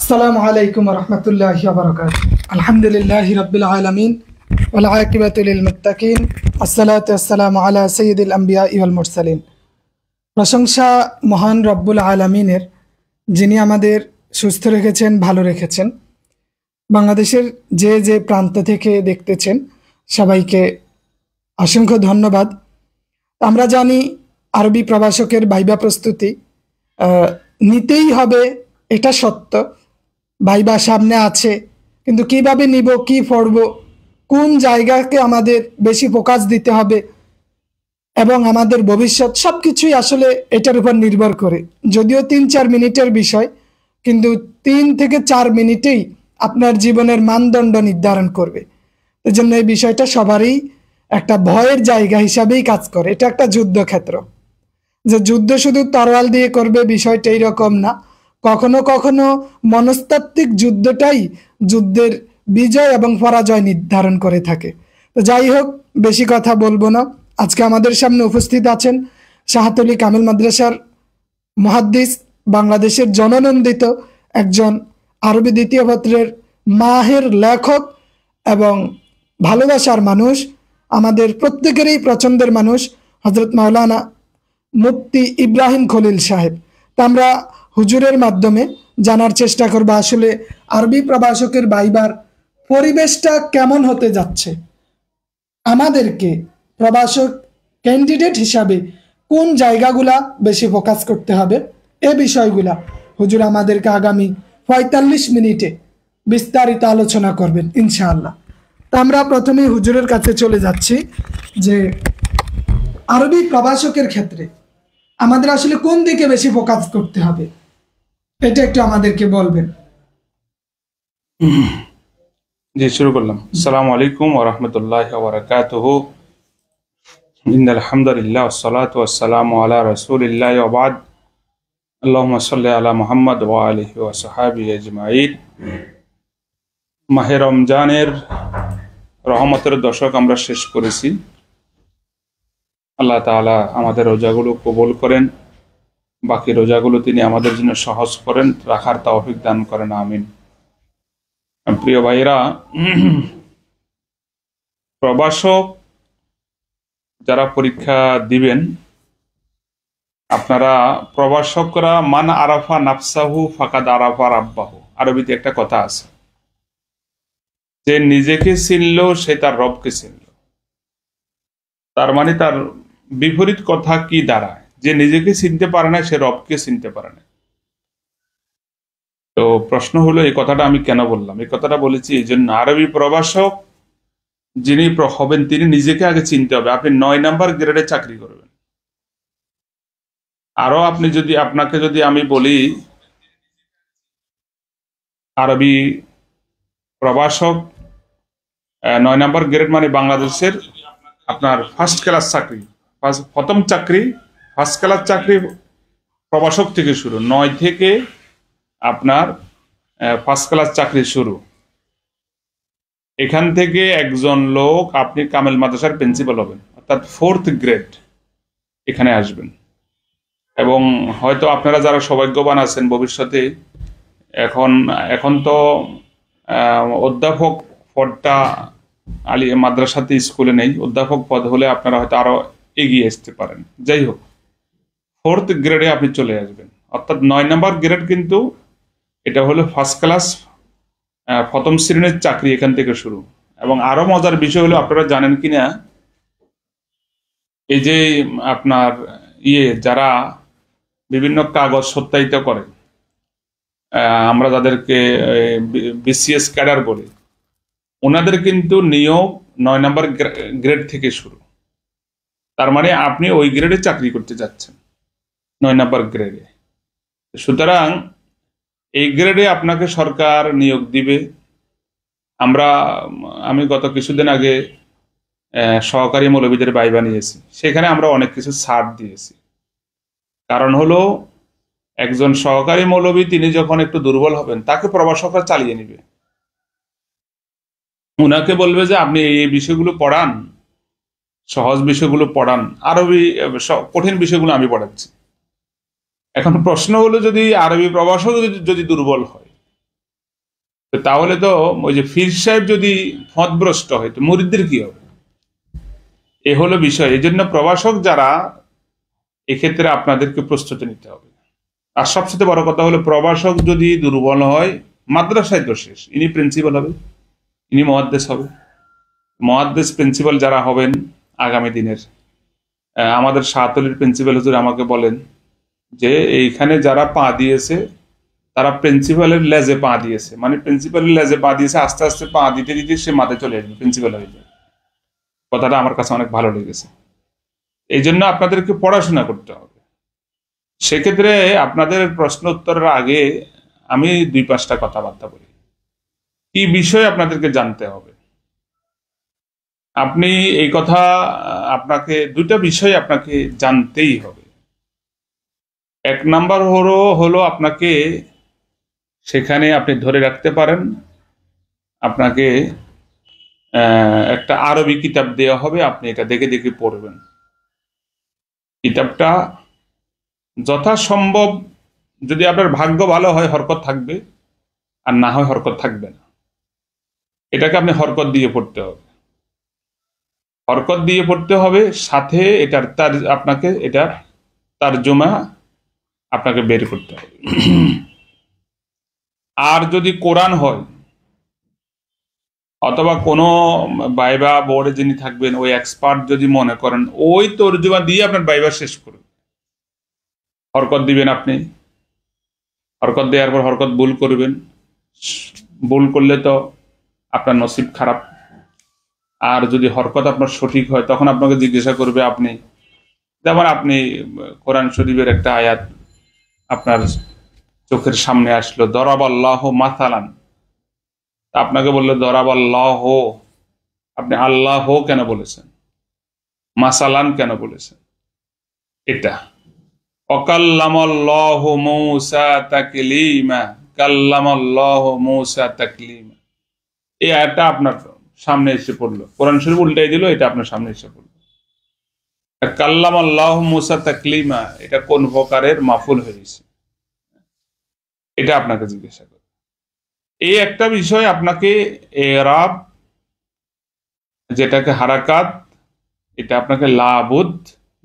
আসসালামু আলাইকুম ওয়া রাহমাতুল্লাহি ওয়া বারাকাতুহু। আলহামদুলিল্লাহি রাব্বিল আলামিন ওয়াল আকিবাতু লিল মুত্তাকিন। আসসালাতু ওয়াসসালামু আলা সাইয়্যিদিল আমবিয়া ওয়াল মুরসালিন। প্রশংসা মহান রব্বুল আলামিনের, যিনি আমাদের সুস্থ রেখেছেন, ভালো রেখেছেন। বাংলাদেশের যে যে প্রান্ত থেকে দেখতেছেন সবাইকে অসংখ্য ধন্যবাদ। আমরা জানি আরবি প্রবাসকের ভাইবা প্রস্তুতি নিতেই হবে, এটা সত্য। ভাইবা সামনে আছে, কিন্তু কিভাবে নিব, কি পড়ব, কোন জায়গাকে আমাদের বেশি ফোকাস দিতে হবে এবং আমাদের ভবিষ্যৎ সবকিছুই আসলে এটার উপর নির্ভর করে। যদিও ৩-৪ মিনিটের বিষয়, কিন্তু ৩ থেকে ৪ মিনিটেই আপনার জীবনের মানদণ্ড নির্ধারণ করবে। এজন্য এই বিষয়টা সবারই একটা ভয়ের জায়গা হিসাবেই কাজ করে। এটা একটা যুদ্ধক্ষেত্র, যে যুদ্ধ শুধু তরোয়াল দিয়ে করবে বিষয়টা এইরকম না। কখনো কখনো মনস্তাত্ত্বিক যুদ্ধটাই যুদ্ধের বিজয় এবং পরাজয় নির্ধারণ করে থাকে। তো যাই হোক, বেশি কথা বলবো না। আজকে আমাদের সামনে উপস্থিত আছেন শাহাতলী কামিল মাদ্রাসার মুহাদ্দিস, বাংলাদেশের জননন্দিত একজন আরবি দ্বিতীয় পত্রের মাহের লেখক এবং ভালোবাসার মানুষ, আমাদের প্রত্যেকেরই পছন্দের মানুষ, হযরত মাওলানা মুফতি ইব্রাহিম খলিল সাহেব। তা আমরা হুজুরের মাধ্যমে জানার চেষ্টা করব আসলে আরবি প্রবাসকের ভাইবার পরিবেশটা কেমন হতে যাচ্ছে, আমাদেরকে প্রবাসক ক্যান্ডিডেট হিসাবে কোন জায়গাগুলা বেশি ফোকাস করতে হবে, এ বিষয়গুলা হুজুর আমাদেরকে আগামী ৪৫ মিনিটে বিস্তারিত আলোচনা করবেন ইনশাআল্লাহ। তা আমরা প্রথমেই হুজুরের কাছে চলে যাচ্ছি যে আরবি প্রবাসকের ক্ষেত্রে আমাদের আসলে কোন দিকে বেশি ফোকাস করতে হবে, এটা একটু আমাদেরকে বলবেন। জি, শুরু করলাম। আসসালামু আলাইকুম ওয়া রাহমাতুল্লাহি ওয়া বারাকাতুহু। ইন্নাল হামদুলিল্লাহ ওয়াস সালাতু ওয়াস সালামু আলা রাসূলিল্লাহ ওয়া বাদ। আল্লাহুম্মা সাল্লি আলা মুহাম্মাদ ওয়া আলিহি ওয়া সাহবিহি আজমাইন। মাহে রমজানের রহমতের দশক আমরা শেষ করেছি। আল্লাহ তাআলা আমাদের রোজাগুলো কবুল করেন, বাকি রোজাগুলো তিনি আমাদের জন্য সহজ করেন, রাখার তৌফিক দান করেন, আমিন। প্রিয় ভাইরা, প্রবাসক যারা পরীক্ষা দিবেন, আপনারা প্রবাসকরা মান আরাফা নাফসাহু ফাকাদ আরাফা রাব্বাহু, আরবিতে একটা কথা আছে, যে নিজেকে চিনল সে তার রবকে চিনল। তার মানে তার বিপরীত কথা কি দাঁড়ায়? যে নিজেকে চিনতে পারে না সে রবকে চিনতে পারে না। তো প্রশ্ন হলো, এই কথাটা আমি কেন বললাম? এই কথাটা বলেছি এই জন্য, আরবি প্রবাসক যিনি হবেন তিনি নিজেকে আগে চিনতে হবে। আপনি ৯ নাম্বার গ্রেডে চাকরি করবেন। আরো আপনাকে যদি আমি বলি, আরবি প্রবাসক ৯ নাম্বার গ্রেড মানে বাংলাদেশের আপনার ফার্স্ট ক্লাস চাকরি, প্রথম চাকরি, ফার্স্ট ক্লাস চাকরি প্রবাসক থেকে শুরু। ৯ থেকে আপনার ফার্স্ট ক্লাস চাকরি শুরু। এখান থেকে একজন লোক আপনি কামেল মাদ্রাসার প্রিন্সিপাল হবেন, অর্থাৎ 4th গ্রেড এখানে আসবেন। এবং হয়তো আপনারা যারা সৌভাগ্যবান আছেন ভবিষ্যতে, এখন তো অধ্যাপক পদটা মাদ্রাসাতে স্কুলে নেই, অধ্যাপক পদ হলে আপনারা হয়তো আরো এগিয়ে আসতে পারেন। যাই হোক, 4th গ্রেডে আপনি চলে আসবেন, অর্থাৎ ৯ নাম্বার গ্রেড কিন্তু এটা হলো ফার্স্ট ক্লাস প্রথম শ্রেণীর চাকরি, এখান থেকে শুরু। এবং আরো মজার বিষয় হলো, আপনারা জানেন কিনা, এই যে আপনার যারা বিভিন্ন কাগজ সত্যায়িত করে, আমরা যাদেরকে বিসিএস ক্যাডার বলি, ওনাদের কিন্তু নিয়োগ ৯ নাম্বার গ্রেড থেকে শুরু। তার মানে আপনি ওই গ্রেডে চাকরি করতে যাচ্ছেন, ৯ নাম্বার গ্রেডে। সুতরাং এই গ্রেডে আপনাকে সরকার নিয়োগ দিবে। আমি গত কিছুদিন আগে সহকারী মৌলবীদের ভাইবা নিয়েছি, সেখানে আমরা অনেক কিছু ছাড় দিয়েছি। কারণ হলো, একজন সহকারী মৌলবী তিনি যখন একটু দুর্বল হবেন, তাকে প্রবাসকরা চালিয়ে নিবে। উনাকে বলবে যে আপনি এই বিষয়গুলো পড়ান, সহজ বিষয়গুলো পড়ান, আরবি কঠিন বিষয়গুলো আমি পড়াচ্ছি। এখন প্রশ্ন হলো, যদি আরবি প্রবাসক যদি দুর্বল হয়, তো তাহলে তো ওই যে পীর সাহেব যদি পথভ্রষ্ট হয় তো মুরিদদের কি হবে? এ হলো বিষয়। এই জন্য প্রভাষক যারা, এক্ষেত্রে আপনাদেরকে প্রস্তুতি নিতে হবে। আর সবচেয়ে বড় কথা হলো, প্রভাষক যদি দুর্বল হয়, মাদ্রাসায় তো শেষ। ইনি প্রিন্সিপাল হবে, ইনি মুহাদ্দিস হবে। মুহাদ্দিস প্রিন্সিপাল যারা হবেন আগামী দিনের, আমাদের শাহতলির প্রিন্সিপাল হুজুর আমাকে বলেন যে এইখানে যারা পা দিয়েছে তারা প্রিন্সিপালের লেজে পা দিয়েছে, মানে প্রিন্সিপালের লেজে পা দিয়েছে, আস্তে আস্তে পা দিতে দিতে সে মাথায় চলে আসবে, প্রিন্সিপাল হয়ে যাবে। কথাটা আমার কাছে অনেক ভালো লেগেছে। এই জন্য আপনাদেরকে পড়াশোনা করতে হবে। সেক্ষেত্রে আপনাদের প্রশ্ন উত্তরের আগে আমি 2-5টা কথাবার্তা বলি। কি বিষয় আপনাদেরকে জানতে হবে? আপনি এই কথা, আপনাকে 2টা বিষয় আপনাকে জানতেই হবে। 1 নাম্বার হলো আপনাকে সেখানে আপনি ধরে রাখতে পারেন, আপনাকে একটা আরবি কিতাব দেওয়া হবে, আপনি এটা দেখে দেখে পড়বেন। কিতাবটা যথাসম্ভব, যদি আপনার ভাগ্য ভালো হয় হরকত থাকবে, আর না হয় হরকত থাকবে না। এটাকে আপনি হরকত দিয়ে পড়তে হবে, হরকত দিয়ে পড়তে হবে। সাথে আপনাকে এটার তারজমা আপনাকে বের করতে হবে। আর যদি কোরআন হয়, অথবা কোনো ভাইবা বোর্ডে যিনি থাকবেন ওই এক্সপার্ট যদি মনে করেন, ওই তর্জমা দিয়ে আপনার ভাইবা শেষ করুন। হরকত দিবেন আপনি, হরকত দেওয়ার পর হরকত ভুল করবেন, ভুল করলে তো আপনার নসিব খারাপ। আর যদি হরকত আপনার সঠিক হয়, তখন আপনাকে জিজ্ঞাসা করবে, আপনি যেমন আপনি কোরআন শরীফের একটা আয়াত আপনার চোখের সামনে আসলো, দরাবাল্লাহ মাসালান, আপনাকে বললো দরাবাল্লাহ, আপনি আল্লাহ কেন বলেছেন, মাসালান কেন বলেছেন? এটা অকাল্লামাল্লাহ মূসা তাকলিমা, কাল্লামাল্লাহ মূসা তাকলিমা, এই আয়াতটা আপনার সামনে এসে পড়লো। কোরআন শরীফ উল্টাই দিল, এটা আপনার সামনে এসে পড়লো। কাল্লামাল্লাহ মূসা তাকলিমা, এটা কোন প্রকারের মাফুল হয়েছে, এটা আপনাকে জিজ্ঞাসা করে। এই একটা বিষয় আপনাকে, এরাব যেটাকে হারাকাত, এটা আপনাকে লাবুদ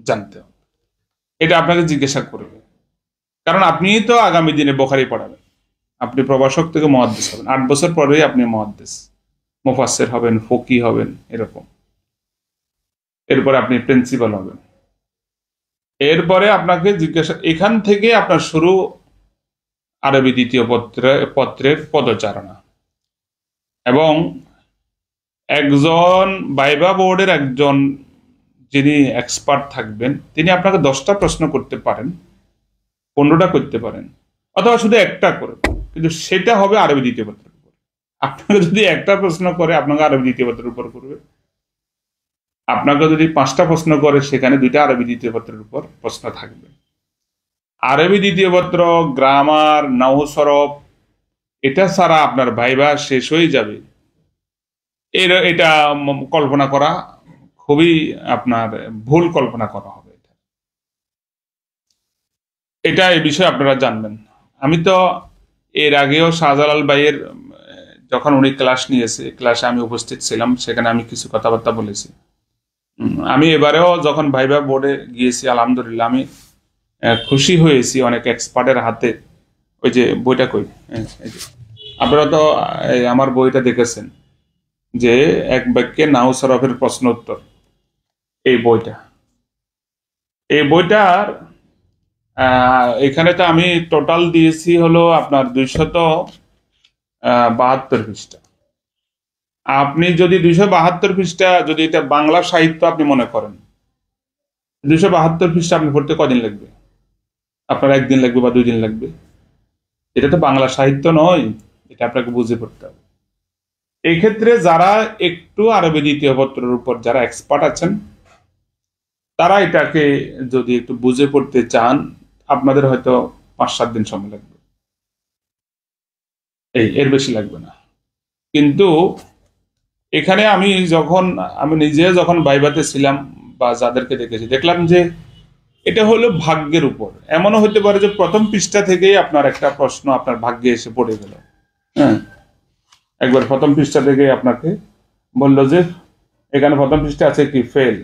জানতে হবে। এটা আপনাকে জিজ্ঞাসা করবে, কারণ আপনি তো আগামী দিনে বুখারী পড়াবেন। আপনি প্রভাষক থেকে মুহাদ্দিস হবেন, 8 বছর পরেই আপনি মুহাদ্দিস, মুফাসসির হবেন, ফকি হবেন, এরকম। এরপরে আপনি প্রিন্সিপাল হবেন। এরপরে আপনাকে জিজ্ঞাসা, এখান থেকে আপনার শুরু আরবি 2য় পত্রের পদচারণা। এবং একজন ভাইবা বোর্ডের একজন যিনি এক্সপার্ট থাকবেন, তিনি আপনাকে 10টা প্রশ্ন করতে পারেন, 15টা করতে পারেন, অথবা শুধু একটা করে, কিন্তু সেটা হবে আরবি 2য় পত্রের উপর। আপনাকে যদি একটা প্রশ্ন করে, আপনাকে আরবি 2য় পত্রের উপর করবে। আপনাকে যদি 5টা প্রশ্ন করে, সেখানে 2টা আরবি 2য় পত্রের উপর প্রশ্ন থাকবে। আরবি 2য় পত্র, গ্রামার, নাহু সরফ, এটা ছাড়া আপনার ভাইবা শেষ হয়ে যাবে। এটা কল্পনা করা খুবই আপনার ভুল কল্পনা করা হবে। এটা এই বিষয়ে আপনারা জানবেন। আমি তো এর আগেও শাহজালাল ভাইয়ের, যখন উনি ক্লাস নিয়েছে, ক্লাসে আমি উপস্থিত ছিলাম, সেখানে আমি কিছু কথাবার্তা বলেছি। আমি এবারেও যখন ভাইবা বোর্ডে গিয়েছি, আলহামদুলিল্লাহ আমি খুশি হয়েছি অনেক এক্সপার্টের হাতে। ওই যে বইটা কই, আপনারা তো আমার বইটা দেখেছেন, যে এক বাক্যে নাহু সরফের প্রশ্ন উত্তর, এই বইটার এখানে তো আমি টোটাল দিয়েছি হলো আপনার 272 পৃষ্ঠা। আপনি যদি 272 পৃষ্ঠা, যদি এটা বাংলা সাহিত্য আপনি মনে করেন, 272 পৃষ্ঠা আপনি পড়তে কদিন লাগবে? আপনার 1 দিন লাগবে বা 2 দিন লাগবে। এটা তো বাংলা সাহিত্য নয়, এটা আপনাকে বুঝে পড়তে হবে। এই ক্ষেত্রে যারা একটু আরবি 2য় পত্রের উপর যারা এক্সপার্ট আছেন, তারা এটাকে যদি একটু বুঝে পড়তে চান, আপনাদের হয়তো 5-7 দিন সময় লাগবে, এর বেশি লাগবে না। কিন্তু এখানে আমি নিজে যখন ভাইভাতে ছিলাম বা যাদেরকে দেখেছি, দেখলাম যে এটা হলো ভাগ্যের উপর। এমনও হতে পারে যে প্রথম পৃষ্ঠা থেকেই আপনার একটা প্রশ্ন আপনার ভাগ্যে এসে পড়ে গেল। হ্যাঁ, একবার প্রথম পৃষ্ঠা থেকে আপনাকে বললো যে এখানে প্রথম পৃষ্ঠা আছে কি ফেল।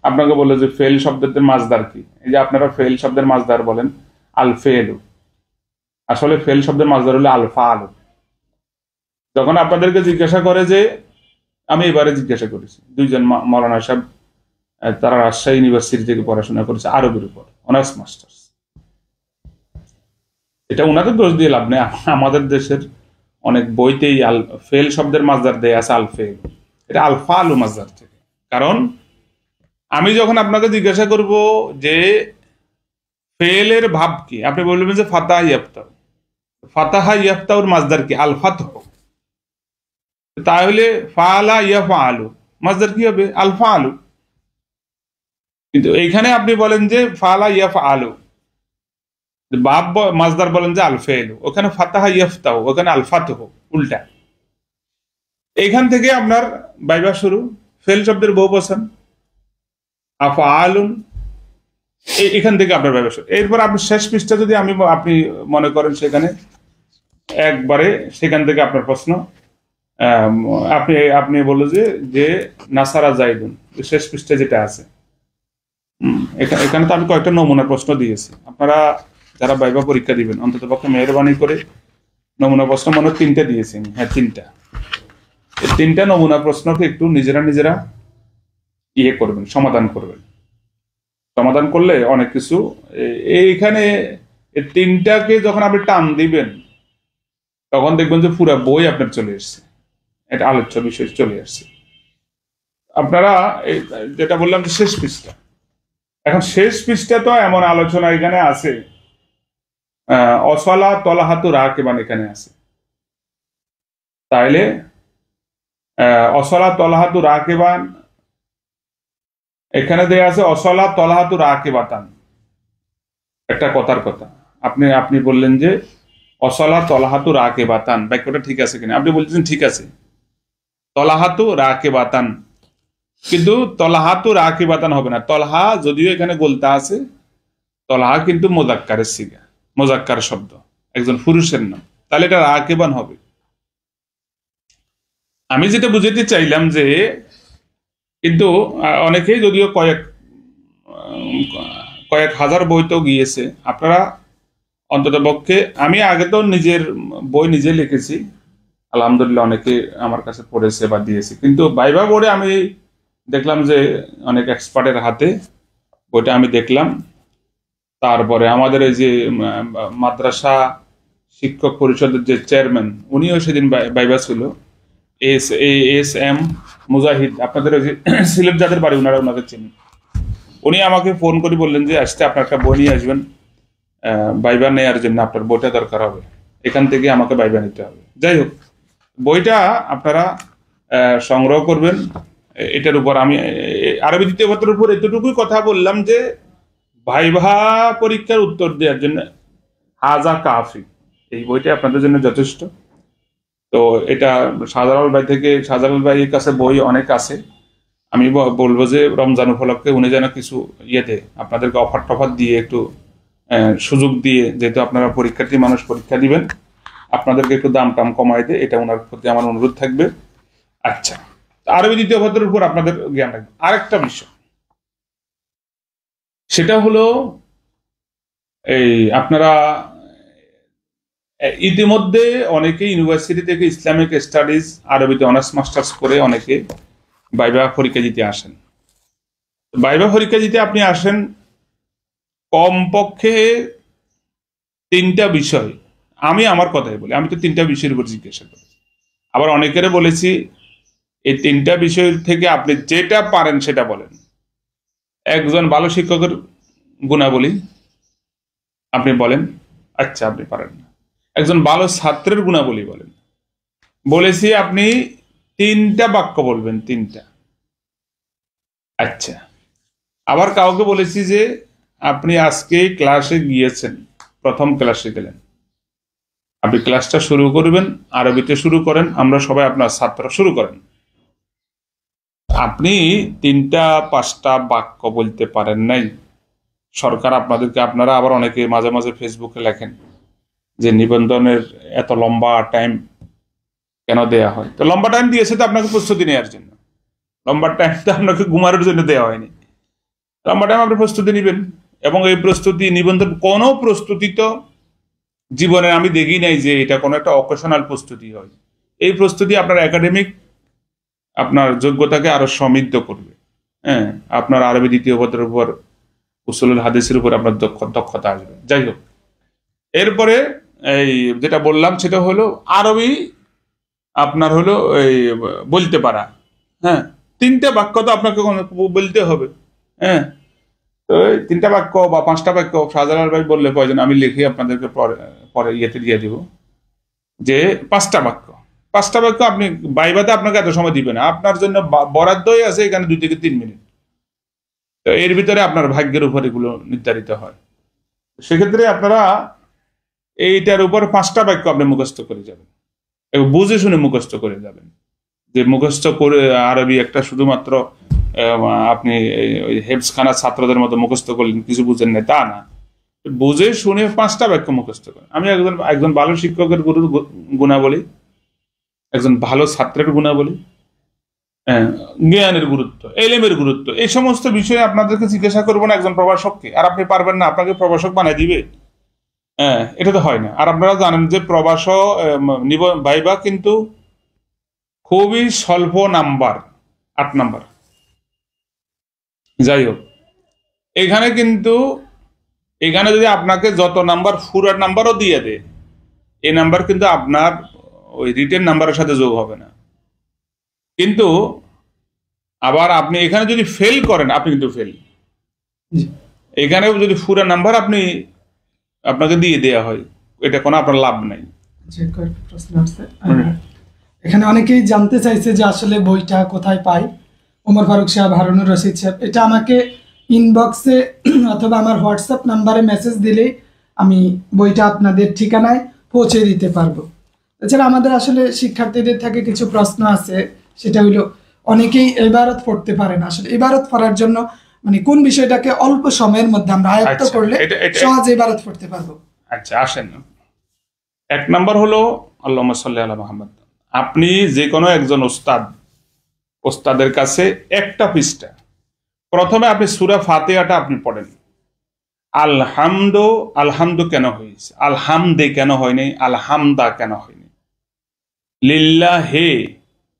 আপনাকে বললো যে ফেল শব্দের মাজদার কি। এই যে আপনারা ফেল শব্দের মাজদার বলেন আল ফেলু, আসলে ফেল শব্দের মাজদার হলো আলফা আলু। যখন আপনাদেরকে জিজ্ঞাসা করে যে, আমি এবারে জিজ্ঞাসা করেছি দুইজন মৌলানা সাহেব, তারা রাজশাহী ইউনিভার্সিটি থেকে পড়াশোনা করেছে আরবির উপর, অনার্স মাস্টার্স। এটা ওনাদের দোষ দিয়ে লাভ নেই, আমাদের দেশের অনেক বইতেই ফেল শব্দের মাজদার দেয়া আছে আল ফেল, এটা আলফা আলু মাজদার থেকে। কারণ আমি যখন আপনাকে জিজ্ঞাসা করব যে ফেলের ভাব কি, আপনি বলবেন যে ফাতাহা ইয়াফতাহু, ফাতাহা ইয়াফতাহুর মাজদার কি আল ফাতহ, তাহলে ফাআলা ইয়াফআলু মাজদার কি হবে আল ফাআলু। কিন্তু এইখানে আপনি বলেন যে ফাআলা ইয়াফআলু, বাব মাজদার বলেন যে আল ফেলু, ওখানে ফাতাহা ইয়াফতাহু, ওখানে আল ফাতহ, উল্টা। এইখান থেকে আপনার বাইবা শুরু, ফেল শব্দের বহুবচন আফআলুন, এখান থেকে আপনার বাইবা শুরু। এরপর আপনি শেষ পৃষ্ঠা যদি আপনি মনে করেন সেখানে একবারে সেখান থেকে আপনার প্রশ্ন, আপনি বললো যে নাসারা জাইদুন, শেষ পৃষ্ঠা যেটা আছে এখানে তো আমি কয়েকটা নমুনা প্রশ্ন দিয়েছি। আপনারা যারা বাইবা পরীক্ষা দিবেন অন্তত পক্ষে মেহরবানি করে নমুনা প্রশ্ন মনে 3টা দিয়েছি, হ্যাঁ 3টা, এই 3টা নমুনা প্রশ্নকে একটু নিজেরা ইয়ে করবেন, সমাধান করবেন। সমাধান করলে অনেক কিছু এইখানে 3টাকে যখন আপনি টান দিবেন তখন দেখবেন যে পুরো বই আপনার চলে এসছে, এটা আলোচ্য বিষয় চলে আসছে। আপনারা যেটা বললাম যে শেষ পৃষ্ঠা, এখন শেষ পৃষ্ঠা তো এমন আলোচনা এখানে আছে, অসলা তলাহাতু রাকিবান এখানে আছে, তাইলে অসলা তলাহাতু রাকিবান এখানে দেয়া আছে অসলা তলাহাতু রাকিবাতান, একটা কথার কথা। আপনি বললেন যে অসলা তলাহাতু রাকিবাতান, বাক্যটা ঠিক আছে কিনা, আপনি বলছেন ঠিক আছে, তলাহাতু রাকিবাতান, কিন্তু তলাহাতু রাকিবাতান হবে না। তলহা যদিও এখানে গোলতা আছে, তলহা কিন্তু মোজাক্কারের সিগা, মোজাক্কার শব্দ, একজন পুরুষের নাম, তাহলে এটা রাকিবান হবে। আমি যেটা বুঝাতে চাইলাম যে কিন্তু অনেকেই যদিও কয়েক হাজার বই তো গিয়েছে, আপনারা অন্তত পক্ষে, আমি আগে তো নিজের বই নিজে লিখেছি আলহামদুলিল্লাহ, অনেকে আমার কাছে পড়েছে বা দিয়েছে, কিন্তু বাইবা বোর্ডে আমি দেখলাম যে অনেক এক্সপার্টের হাতে বইটা আমি দেখলাম। তারপরে আমাদের এই যে মাদ্রাসা শিক্ষক পরিষদের যে চেয়ারম্যান, উনিও সেদিন বাইবা ছিল, এস এম মুজাহিদ, আপনাদের ওই যে সিলেট যাদের বাড়ি ওনাকে চেনেন, উনি আমাকে ফোন করে বললেন যে আসতে আপনার একটা বই নিয়ে আসবেন, বাইবা নেওয়ার জন্য আপনার বইটা দরকার হবে, এখান থেকে আমাকে বাইবা নিতে হবে। যাই হোক, বইটা আপনারা সংগ্রহ করবেন। এটার উপর আমি আরবি দ্বিতীয় পত্রের উপর এতটুকুই কথা বললাম যে ভাইভা পরীক্ষার উত্তর দেওয়ার জন্য হাজা কাফি, এই বইটা আপনাদের জন্য যথেষ্ট। তো এটা শাহজালাল ভাইয়ের কাছে বই অনেক আছে, আমি বলবো যে রমজান উপলক্ষে উনি যেন কিছু ইয়েতে আপনাদেরকে অফার টফার দিয়ে একটু সুযোগ দিয়ে, যেহেতু আপনারা পরীক্ষার্থী মানুষ পরীক্ষা দিবেন, আপনাদেরকে একটু দাম টাম কমাই দিয়ে, এটা ওনার প্রতি আমার অনুরোধ থাকবে। আচ্ছা, আরবি দ্বিতীয় পত্রের উপর আপনাদের জ্ঞান রাখবে। আরেকটা বিষয়, সেটা হলো এই আপনারা ইতিমধ্যে অনেকে ইউনিভার্সিটি থেকে ইসলামিক স্টাডিজ আরবিতে অনার্স মাস্টার্স করে অনেকে বাইবা পরীক্ষা দিতে আসেন। বাইবা পরীক্ষা দিতে আপনি আসেন কমপক্ষে 3টা বিষয়, আমি আমার কথাই বলি, আমি তো 3টা বিষয়ের উপর জিজ্ঞাসা করি। আবার অনেকের বলেছি এই 3টা বিষয় থেকে আপনি যেটা পারেন সেটা বলেন। একজন ভালো শিক্ষকের গুণাবলী আপনি বলেন, আচ্ছা আপনি পারেন না। একজন ভালো ছাত্রের গুণাবলী বলেন, বলেছি আপনি 3টা বাক্য বলবেন, 3টা। আচ্ছা, আবার কাউকে বলেছি যে আপনি আজকে ক্লাসে গিয়েছেন, প্রথম ক্লাসে গেলেন, আপনি ক্লাসটা শুরু করবেন, আরবিতে শুরু করেন, আমরা সবাই আপনার ছাত্র, শুরু করেন। আপনি 3টা 5টা বাক্য বলতে পারেন নাই, সরকার আপনাদেরকে, আপনারা আবার অনেকে মাঝে মাঝে ফেসবুকে লেখেন যে নিবন্ধনের এত লম্বা টাইম কেন দেয়া হয়? তো লম্বা টাইম দিয়েছে তো আপনাকে প্রস্তুতি নেওয়ার জন্য, লম্বা টাইম তো আপনাকে ঘুমানোর জন্য দেওয়া হয়নি। লম্বা টাইম আপনি প্রস্তুতি নেবেন, এবং এই প্রস্তুতি নিবন্ধন কোনো প্রস্তুতি তো জীবনে আমি দেখি নাই যে এটা কোনো একটা অকেশনাল প্রস্তুতি হয়। এই প্রস্তুতি আপনার একাডেমিক আপনার যোগ্যতাকে আরো সমৃদ্ধ করবে। হ্যাঁ, আপনার আরবি দ্বিতীয় পদের উপর, উসুলুল হাদিসের উপর আপনার দক্ষতা আসবে। যাই হোক, এরপরে এই যেটা বললাম সেটা হলো আরবি আপনার হলো এই বলতে পারা। হ্যাঁ, 3টে বাক্য তো আপনাকে বলতে হবে। হ্যাঁ, তো এই 3টা বাক্য বা 5টা বাক্য শাহজালাল ভাই বললে প্রয়োজন, আমি লিখে আপনাদেরকে পরে ইয়েতে দিয়ে দিব যে 5টা বাক্য। 5টা বাক্য আপনি বাইবাতে আপনাকে এত সময় দিবে না, আপনার জন্য বরাদ্দই আছে এখানে 2 থেকে 3 মিনিট। তো এর ভিতরে আপনার ভাগ্যের উপর এগুলো নির্ধারিত হয়। সেক্ষেত্রে আপনারা এইটার উপর 5টা বাক্য আপনি মুখস্থ করে যাবেন এবং বুঝে শুনে মুখস্থ করে যাবেন। যে মুখস্থ করে আরবি একটা শুধুমাত্র আপনি হেফজখানা ছাত্রদের মতো মুখস্থ করলেন, কিছু বুঝেন না তা না, বুঝে শুনে 5টা বাক্য মুখস্থ করেন। আমি একজন ভালো শিক্ষকের গুণাবলী, একজন ভালো ছাত্রের গুণাবলী, জ্ঞানের গুরুত্ব, এলেমের গুরুত্ব, এই সমস্ত বিষয়ে আপনাদেরকে জিজ্ঞাসা করবো না একজন প্রভাষককে, আর আপনি পারবেন না, আপনাকে প্রভাষক বানিয়ে দিবে? এটা তো হয় না। আর আপনারা জানেন যে প্রভাষক ভাইবা কিন্তু খুবই স্বল্প নাম্বার, 8 নাম্বার। যাই হোক, এখানে যদি আপনাকে যত নাম্বার ফুরার নাম্বারও দিয়ে দেয়, এই নাম্বার কিন্তু আপনার ওই রিটেন নাম্বারের সাথে যোগ হবে না। কিন্তু আবার আপনি এখানে যদি ফেল করেন, আপনি কিন্তু ফেল। এখানেও যদি ফুরা নাম্বার আপনাকে দিয়ে দেওয়া হয়, এটা কোনো আপনার লাভ নাই। প্রশ্ন আছে এখানে, অনেকেই জানতে চাইছে যে আসলে বইটা কোথায় পাই। ওমর ফারুক সাহেব, হারুনুর রশিদ সাহেব, এটা আমাকে ইনবক্সে অথবা আমার হোয়াটসঅ্যাপ নাম্বারে মেসেজ দিলেই আমি বইটা আপনাদের ঠিকানায় পৌঁছে দিতে পারবো। এছাড়া আমাদের আসলে শিক্ষার্থীদের থেকে কিছু প্রশ্ন আছে, সেটা হলো অনেকেই ইবারত পড়তে পারে না। আসলে ইবারত পড়ার জন্য মানে কোন বিষয়টাকে অল্প সময়ের মধ্যে আমরা আয়ত্ত করলে সহজে ইবারত পড়তে পারবো? আচ্ছা, আসেন। 1 নাম্বার হলো আল্লাহুম্মা সাল্লি আলা মুহাম্মদ। আপনি যে কোনো একজন ওস্তাদের কাছে একটা পৃষ্ঠা, প্রথমে আপনি সূরা ফাতিহাটা আপনি পড়েন। আলহামদু কেন হয়েছে, আলহামদে কেন হয়নি, আলহামদা কেন হয়নি, লিল্লাহে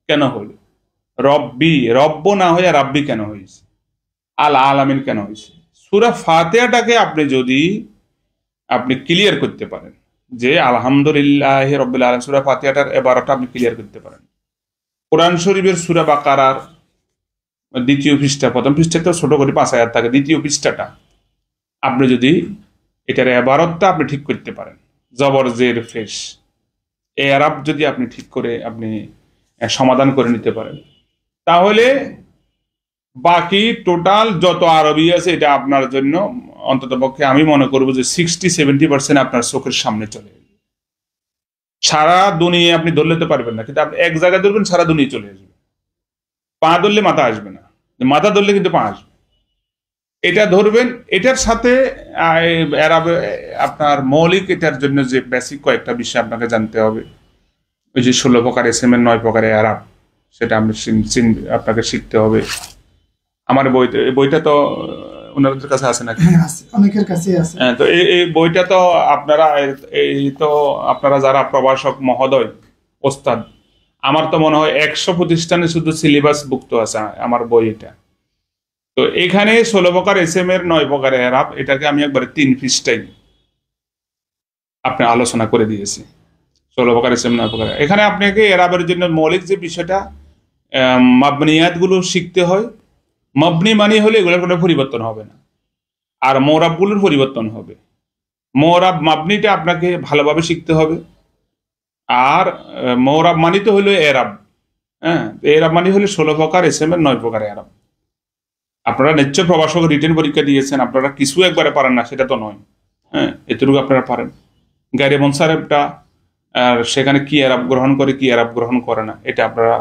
কেন হলো, রব্ব না হয়ে রাব্বি কেন হয়েছে, আল আলামিন কেন হয়েছে। সূরা ফাতিহাটাকে আপনি ক্লিয়ার করতে পারেন যে আলহামদুলিল্লাহি রাব্বিল আলামিন, সূরা ফাতিহাটার ইবারতটা আপনি ক্লিয়ার করতে পারেন। কোরআন শরীফের সূরা বাকারার 2য় পৃষ্ঠা, প্রথম পৃষ্ঠা তো ছোট করে 5 আয়াত থাকে, 2য় পৃষ্ঠাটা আপনি যদি এটার ইবারতটা আপনি ঠিক করতে পারেন, জবর জের ফেশ, এই আরব যদি আপনি ঠিক করে আপনি সমাধান করে নিতে পারেন, তাহলে বাকি টোটাল যত আরবি আছে এটা আপনার জন্য অন্ততপক্ষে আমি মনে করবো যে 60-70% আপনার চোখের সামনে চলে যাবে। সারা দুনিয়া আপনি ধরলে তো পারবেন না, কিন্তু আপনি এক জায়গায় ধরবেন, সারা দুনিয়া চলে আসবে। পা ধরলে মাথা আসবে না, মাথা ধরলে কিন্তু পা আসবে। এটা ধরবেন, এটার সাথে আপনার মৌলিক, এটার জন্য যে বেসিক কয়েকটা বিষয় আপনাকে জানতে হবে। ওই যে 16 প্রকার এসএম এর 9 প্রকারের আরব, সেটা আপনাকে শিখতে হবে। আমার বইটা তো ওনাদের কাছে আছে নাকি? অনেকের কাছে আছে। তো এই বইটা তো আপনারা যারা প্রভাষক মহোদয়, ওস্তাদ, আমার তো মনে হয় 100 প্রতিষ্ঠানে শুধু সিলেবাস ভুক্ত আছে আমার বই এটা। তো এখানে 16 প্রকার এসএম এর 9 প্রকারের আরব, এটাকে আমি একবারে 3 পৃষ্ঠায় আপনি আলোচনা করে দিয়েছি। 16 প্রকার এসএম 9 প্রকার, এখানে আপনাকে এরাবের জন্য মৌলিক যে বিষয়টা মাবনিয়াত গুলো শিখতে হয়। মাবনি মানে হলে এগুলোর কোনো পরিবর্তন হবে না, আর মোরাবগুলোর পরিবর্তন হবে। মোরাব মাবনিটা আপনাকে ভালোভাবে শিখতে হবে, আর মোরাব মানিতে হলো এরাব। হ্যাঁ, এরাব মানে হলো 16 প্রকার এসএম এর 9 প্রকার এরাব। আপনারা নিশ্চয় প্রভাষক রিটেন পরীক্ষা দিয়েছেন, আপনারা কিছু একবারে পারেন না সেটা তো নয়। হ্যাঁ, এতটুকু আপনারা পারেন। গাইরে মনসারেবটা আর সেখানে কি এরাব গ্রহণ করে, কি এরাব গ্রহণ করে না, এটা আপনারা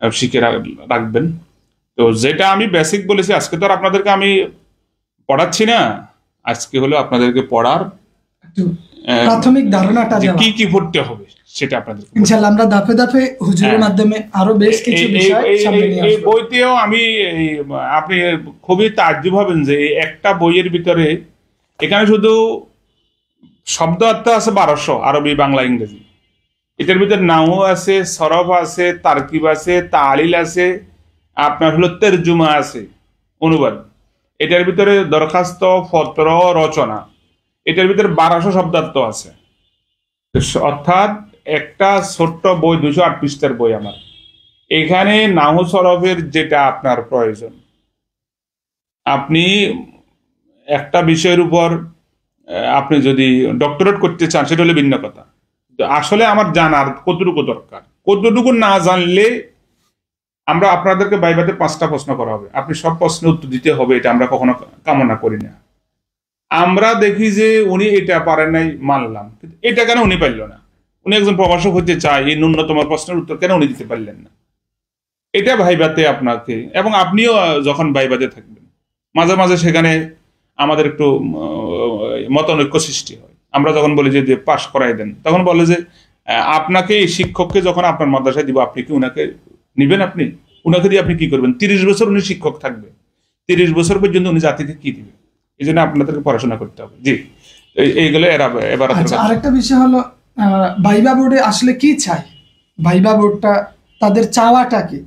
শিখে রাখবেন। তো যেটা আমি বেসিক বলেছি, আজকে তো আর আপনাদেরকে আমি পড়াচ্ছি না, আজকে হলো আপনাদেরকে পড়ার প্রাথমিক ধারণাটা যে দেওয়া। কি কি পড়তে হবে সেটা আপনাদের ইনশাআল্লাহ আমরা ধাপে ধাপে হুজুরের মাধ্যমে আরো বেশ কিছু বিষয় সামনে নিয়ে এই আসবো। বইতেও আমি আপনি খুবই তাজ্জুব হবেন যে এই একটা বইয়ের ভিতরে এখানে শুধু শব্দ অর্থ আছে 1200 আরবি বাংলা ইংরেজি। এটার ভিতরে নাহু আছে, সরফ আছে, তারকিব আছে, তালিল আছে, আপনার হলো তরজুমা আছে, অনুবাদ। এটার ভিতরে দরখাস্ত, পত্র, রচনা। এটার ভিতরে 1200 শব্দার্থ আছে। অর্থাৎ একটা ছোট্ট বই 208 পৃষ্ঠার বই আমার। এখানে নাহু সরফের যেটা আপনার প্রয়োজন, আপনি একটা বিষয়ের উপর আপনি যদি ডক্টরেট করতে চান সেটা হলে ভিন্ন কথা। আসলে আমার জানার কতটুকু দরকার, কতটুকু না জানলে আমরা আপনাদেরকে ভাইভাতে 5টা প্রশ্ন করা হবে, আপনি সব প্রশ্নের উত্তর দিতে হবে, এটা আমরা কখনো কামনা করি না। আমরা দেখি যে উনি এটা পারেন নাই, মানলাম, কিন্তু এটা কেন উনি পারল না? উনি একজন প্রভাষক হতে চায়, এই ন্যূনতম প্রশ্নের উত্তর কেন উনি দিতে পারলেন না? এটা ভাইভাতে আপনাকে, এবং আপনিও যখন ভাইভাতে থাকবেন মাঝে মাঝে সেখানে আমাদের একটু মতানৈক্য সৃষ্টি হয়। আমরা যখন বলি যে পাশ করাই দেন, তখন বলে যে আপনাকে এই শিক্ষককে যখন আপনার মাদ্রাসায় দিব, আপনি কি উনাকে নিবেন? আপনি উনাকে দিয়ে আপনি কি করবেন? 30 বছর উনি শিক্ষক থাকবে, 30 বছর পর্যন্ত উনি জাতিকে কি দিবে? এই জন্য আপনাদেরকে পড়াশোনা করতে হবে। জি, এইগুলো এবার আরেকটা বিষয় হলো ভাইবা বোর্ডে আসলে কি চাই, ভাইবা বোর্ডটা তাদের চাওয়াটা কি,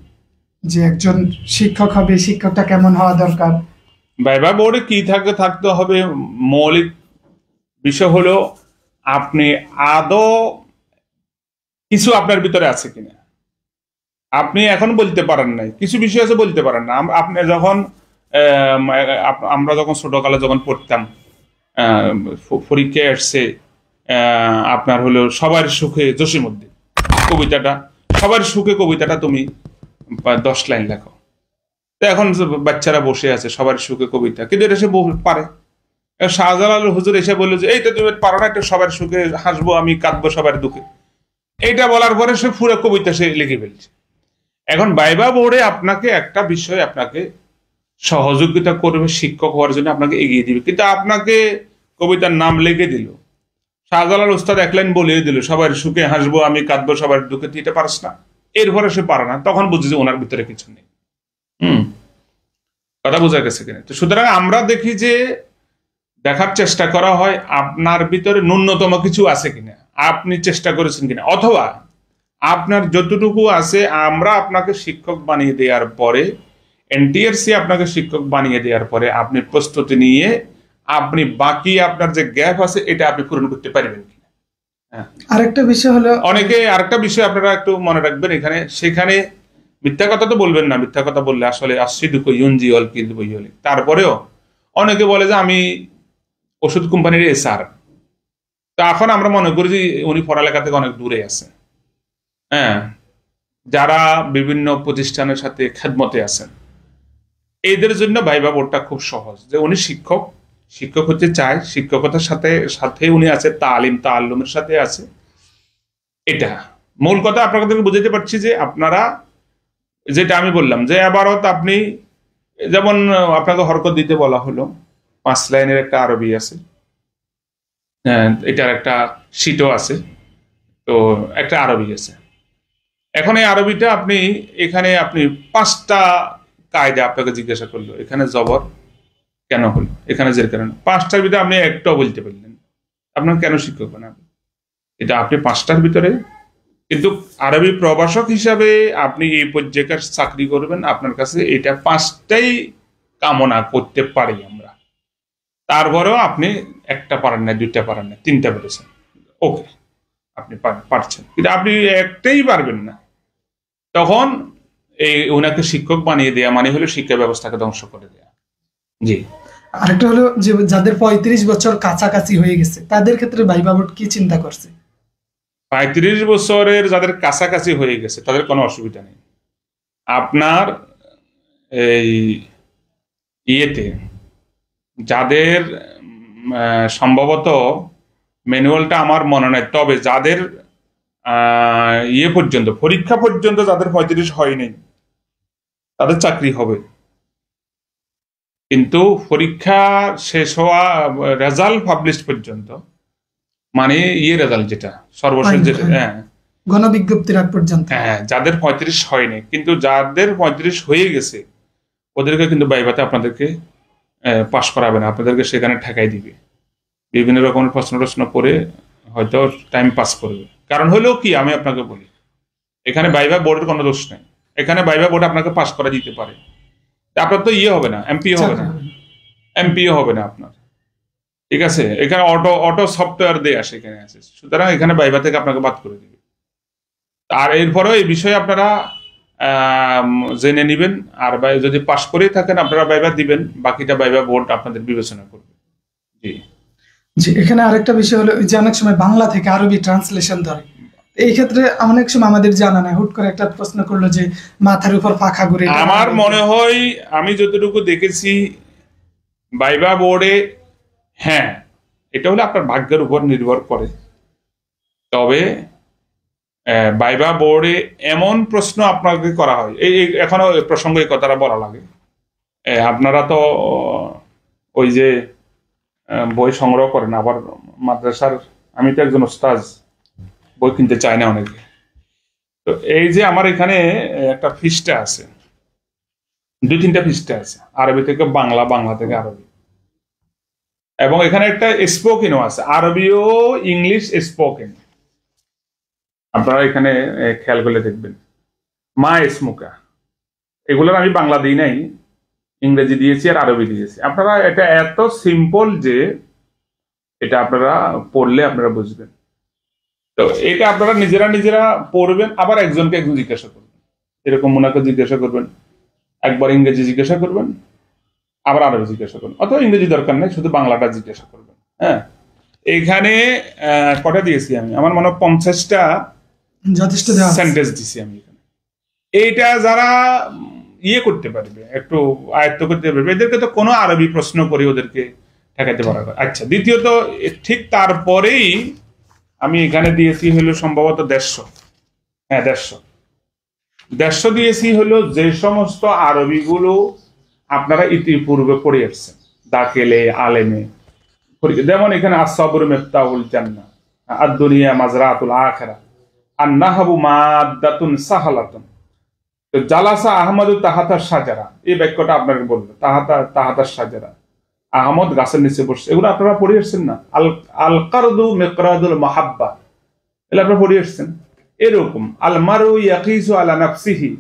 যে একজন শিক্ষক হবে শিক্ষকটা কেমন হওয়া দরকার? ভাইবা বোর্ডে কি থাকতে হবে, মৌলিক বিষয় হলো আপনি আদৌ কিছু আপনার ভিতরে আছে কিনা। আপনি এখন বলতে পারেন নাই, কিছু বিষয় আছে বলতে পারেন না। আপনি যখন আমরা যখন ছোটকালে যখন পড়তাম, পরীক্ষায় আসছে আপনার হলো সবার সুখে জসীমউদ্দিন কবিতাটা, সবার সুখে কবিতাটা তুমি 10 লাইন লেখো। তো এখন বাচ্চারা বসে আছে সবার সুখে কবিতা, কিন্তু এটা সে পারে। শাহজালাল হুজুর এসে বললো যে এইটা তুমি পারো না, এটা সবার সুখে হাসবো আমি, কাঁদবো সবার দুঃখে। এইটা বলার পরে সে পুরো কবিতা সে লিখে ফেলছে। এখন ভাইবা বোর্ডে আপনাকে একটা বিষয় আপনাকে সহযোগিতা করবে, শিক্ষক হওয়ার জন্য আপনাকে এগিয়ে দিবে, কিন্তু আপনাকে কবিতার নাম লিখে দিল, শাহজালাল উস্তাদ 1 লাইন বলিয়ে দিল সবার সুখে হাসবো আমি, কাঁদবো সবার দুঃখে, তুই এটা পারস না। এরপরে সে পারে না, তখন বুঝি যে ওনার ভিতরে কিছু নেই। কথা বোঝা গেছে কিনা? তো সুতরাং আমরা দেখি যে দেখার চেষ্টা করা হয় আপনার ভিতরে ন্যূনতম কিছু আছে কিনা, আপনি চেষ্টা করেছেন কিনা, অথবা আপনার যতটুকু আছে আমরা আপনাকে শিক্ষক বানিয়ে দেওয়ার পরে, এনটিআরসি আপনাকে শিক্ষক বানিয়ে দেওয়ার পরে আপনি প্রস্তুতি নিয়ে আপনি বাকি আপনার যে গ্যাপ আছে এটা আপনি পূরণ করতে পারবেন কিনা। আরেকটা বিষয় হলো, অনেকে আরেকটা বিষয় আপনারা একটু মনে রাখবেন, সেখানে মিথ্যা কথা তো বলবেন না। মিথ্যা কথা বললে আসলে আসিদুকু ইউনজি অল কিযবু ইউলি। তারপরেও অনেকে বলে যে আমি ওষুধ কোম্পানির এসআর। তা এখন আমরা মনে করি যে উনি পড়ালেখা থেকে অনেক দূরে আছে। যারা বিভিন্ন প্রতিষ্ঠানের সাথে খেদমতে আছেন, এদের জন্য ভাইবা বোর্ডটা খুব সহজ। যে উনি শিক্ষক হতে চায়, শিক্ষকতার সাথে উনি আছে, তাআল্লুমের সাথে আছে। এটা মূল কথা আপনাদেরকে বুঝাতে পারছি যে আপনারা যেটা আমি বললাম যে এবারত আপনি যেমন আপনাকে হরকত দিতে বলা হলো, 5 লাইনের একটা আরবি আছে, এটার একটা শীটও আছে, তো একটা আরবি আছে। এখন এই আরবিটা আপনি এখানে আপনি 5টা কায়দা আপনাকে জিজ্ঞাসা করলো, এখানে জবর কেন হলো, এখানে জের কারণ, 5টার ভিতরে আপনি একটাও বলতে পারলেন, আপনার কেন শিক্ষক বানাবে? এটা আপনি 5টার ভিতরে, কিন্তু আরবি প্রভাষক হিসাবে আপনি এই পর্যায়ের চাকরি করবেন, আপনার কাছে এটা 5টাই কামনা করতে পারি আমরা। তারপরেও আপনি 1টা পারেন না, 2টা পারেন না, 3টা পেরেছেন, ওকে আপনি পারছেন, কিন্তু আপনি একটাই পারবেন না, তখন ওনাকে শিক্ষক বানিয়ে দেয়া মানে হলো শিক্ষা ব্যবস্থাকে ধ্বংস করে দেয়া। জি, আরেকটা হলো যে যাদের 35 বছর কাছাকাছি হয়ে গেছে তাদের ক্ষেত্রে ভাইবা বোর্ড কি চিন্তা করছে? 35 বছরের যাদের কাছাকাছি হয়ে গেছে তাদের কোনো অসুবিধা নেই। আপনার এই ইয়েতে যাদের সম্ভবত ম্যানুয়ালটা আমার মনে নাই, তবে যাদের পর্যন্ত পরীক্ষা পর্যন্ত যাদের 35 হয়নি তাদের চাকরি হবে, কিন্তু পরীক্ষা শেষ হওয়া রেজাল্ট পাবলিশ পর্যন্ত মানে রেজাল্ট যেটা সর্বশেষ যেটা, হ্যাঁ গণবিজ্ঞপ্তির আগ পর্যন্ত। হ্যাঁ, যাদের 35 হয়নি, কিন্তু যাদের 35 হয়ে গেছে ওদেরকে কিন্তু ভাইভাতে আপনাদেরকে পাশ করাবে না, আপনাদেরকে সেখানে ঠেকাই দিবে, বিভিন্ন রকমের প্রশ্ন করে হয়তো টাইম পাস করবে। কারণ হলেও কি, আমি আপনাকে বলি, এখানে ভাইভা বোর্ডের কোনো দোষ নেই, এখানে ভাইভা বোর্ড আপনাকে পাস করা দিতে পারে, আপনার তো হবে না, এমপিও হবে না, এমপিও হবে না আপনার, ঠিক আছে। এখানে অটো সফটওয়্যার দিয়ে আসে, এখানে আছে, সুতরাং এখানে ভাইভা থেকে আপনাকে বাদ করে দিবে। আর এরপরেও এই বিষয়ে আপনারা জেনে নেবেন, আর যদি পাস করেই থাকেন আপনারা ভাইভা দিবেন, বাকিটা ভাইভা বোর্ড আপনাদের বিবেচনা করবে। জি জি, এখানে আরেকটা বিষয় হলো যে অনেক সময় বাংলা থেকে আরবি ট্রান্সলেশন ধরে, এই ক্ষেত্রে অনেক সময় আমাদের জানা নাই, হুট করে একটা প্রশ্ন করলো যে মাথার উপর পাখা ঘুরে। আমার মনে হয় আমি যতটুকু দেখেছি ভাইভা বোর্ডে, হ্যাঁ এটা হলে আপনার ভাগ্যের উপর নির্ভর করে, তবে ভাইভা বোর্ডে এমন প্রশ্ন আপনাকে করা হয়, এই এখনো প্রসঙ্গে এই কথাটা বলা লাগে, আপনারা তো ওই যে বই সংগ্রহ করেন, আবার মাদ্রাসার, আমি তো একজন ওস্তাজ, বই কিনতে চাই না অনেকে, তো এই যে আমার এখানে একটা পৃষ্ঠা আছে, 2-3টা পৃষ্ঠা আছে, আরবি থেকে বাংলা, বাংলা থেকে আরবি, এবং এখানে একটা স্পোকেনও আছে, আরবি ও ইংলিশ স্পোকেন। আপনারা এখানে খেয়াল করে দেখবেন, মা ইসমুকা, এগুলোর আমি বাংলা দিই নাই, ইংরেজি দিয়েছি আর আরবি দিয়েছি। আপনারা এটা এত সিম্পল যে এটা আপনারা পড়লে আপনারা বুঝবেন। তো এটা আপনারা নিজেরা পড়বেন, আবার একজনকে একজন জিজ্ঞাসা করবেন, এরকম ওনাকে জিজ্ঞাসা করবেন, একবার ইংরেজি জিজ্ঞাসা করবেন, আবার আরবি জিজ্ঞাসা করবেন, অথবা ইংরেজি দরকার নেই, শুধু বাংলাটা জিজ্ঞাসা করবেন। হ্যাঁ, এইখানে কটা দিয়েছি আমি, আমার মনে হয় 50টা যথেষ্ট সেন্টেন্স দিছি আমি এখানে। এইটা যারা করতে পারবে, একটু আয়ত্ত করতে পারবে, এদেরকে তো কোনো আরবি প্রশ্ন করে ওদেরকে ঠেকাতে পারা। আচ্ছা, দ্বিতীয়ত ঠিক তারপরেই আমি এখানে দিয়েছি হলো সম্ভবত 150, হ্যাঁ 150 দিয়েছি হলো যে সমস্ত আরবিগুলো আপনারা ইতিপূর্বে পড়ে আসছেন, দাখিলে, আলেমে, যেমন এখানে আসসাবরু মিফতাহুল জান্নাহ, আদ-দুনিয়া মাজরাতুল আখিরাহ, আন-নাহবু মাদ্দাতুন সাহালাতুন, তো জালাসা আহমদু তাহাতা সাজারা, এই বাক্যটা আপনাকে বলবো, তাহাতা সাজারা, আহমদ গাছের নিচে বসছে, এগুলো আপনারা পড়ে আসছেন না। আল কারদু মিকরাদুল মাহাব্বা, এগুলো আপনারা পড়ে আসছেন। এরকম আল মারু ইয়াকিসু আলা নাফসিহি,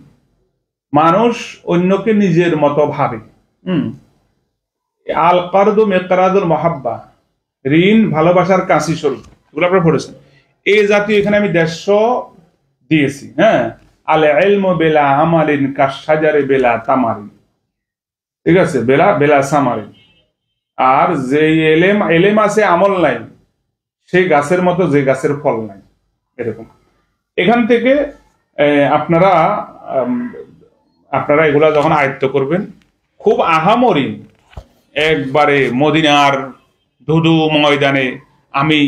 মানুষ অন্যকে নিজের মতো ভাবে। আল কারদু মিকরাদুল মাহাব্বা, ঋণ ভালোবাসার কাঁচি স্বরূপ, এগুলো আপনারা পড়েছেন। এই জাতীয় এখানে আমি 150 দিয়েছি। হ্যাঁ, আল ইলমু বিলা আমালিন কাশাজারে বিলা তামারিন, ঠিক আছে, বেলা সামারিন, আর যে এলেম আছে আমল নাই, সেই গাছের মতো যে গাছের ফল নাই, এরকম। এখান থেকে আপনারা এগুলা যখন আয়ত্ত করবেন, খুব আহামরি একবারে মদিনার ধুধু ময়দানে আমি